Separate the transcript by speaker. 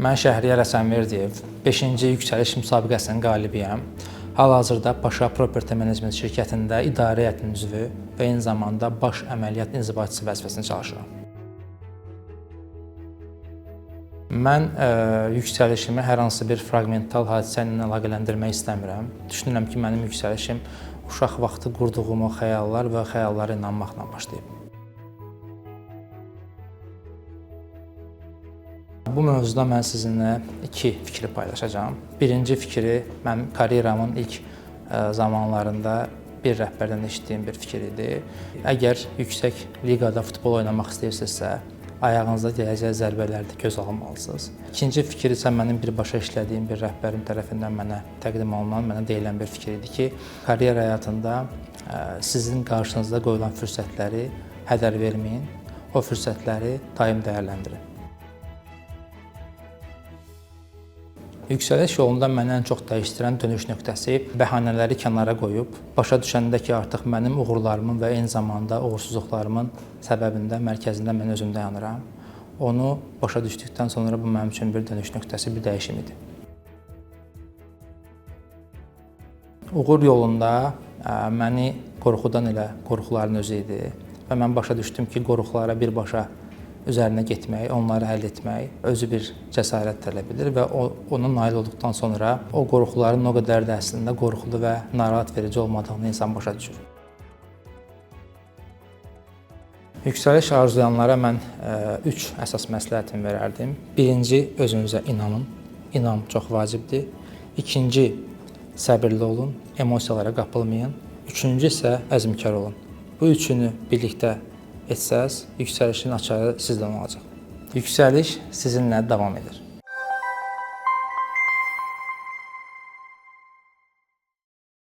Speaker 1: Mən Şəhriyar Həsənverdiyev, 5-ci yüksəliş müsabiqəsinin qalibiyəm. Hal-hazırda Paşa Property Management şirkətində idarə heyətinin üzvü və eyni zamanda baş əməliyyat inzibatçısı vəzifəsində çalışıram. Mən yüksəlişimi hər hansı bir fraqmental hadisə ilə əlaqələndirmək istəmirəm. Düşünürəm ki, mənim yüksəlişim uşaq vaxtı qurduğum o xəyallar və xəyallara inanmaqla başlayıb. Bu mövzuda mən sizinlə iki fikri paylaşacağam. Birinci fikri mənim karyeramın ilk zamanlarında bir rəhbərdən eşitdiyim bir fikir idi. Əgər yüksək liqada futbol oynamaq istəyirsinizsə, ayağınızda gələcək zərbələri göz almalısınız. İkinci fikir isə mənim birbaşa işlədiyim bir rəhbərin tərəfindən mənə təqdim olunan, mənə deyilən bir fikir idi ki, karyer həyatında sizin qarşınızda qoyulan fürsətləri hədər verməyin, o fürsətləri daim dəyərləndirin. Yüksəliş yolunda məni ən çox dəyişdirən dönüş nöqtəsi bəhanələri kənara qoyub, başa düşəndə ki, artıq mənim uğurlarımın və eyni zamanda uğursuzluqlarımın səbəbində, mərkəzində mən özüm dayanıram. Onu başa düşdükdən sonra bu mənim üçün bir dönüş nöqtəsi, bir dəyişim idi. Uğur yolunda məni qorxudan elə qorxuların özü idi və mən başa düşdüm ki, qorxulara birbaşa üzərinə getmək, onları həll etmək özü bir cəsarət tələb edir və ona nail olduqdan sonra o qorxuların o qədər də əslində qorxulu və narahat verici olmadığını insan başa düşür. Yüksəliş arzulayanlara mən 3 əsas məsləhətimi verərdim. Birinci, özünüzə inanın. İnam çox vacibdir. İkinci, səbirli olun, emosiyalara qapılmayın. Üçüncü isə əzmkar olun. Bu üçünü birlikdə etsəz, yüksəlişin açarı sizdən olacaq. Yüksəliş sizinlə davam edir.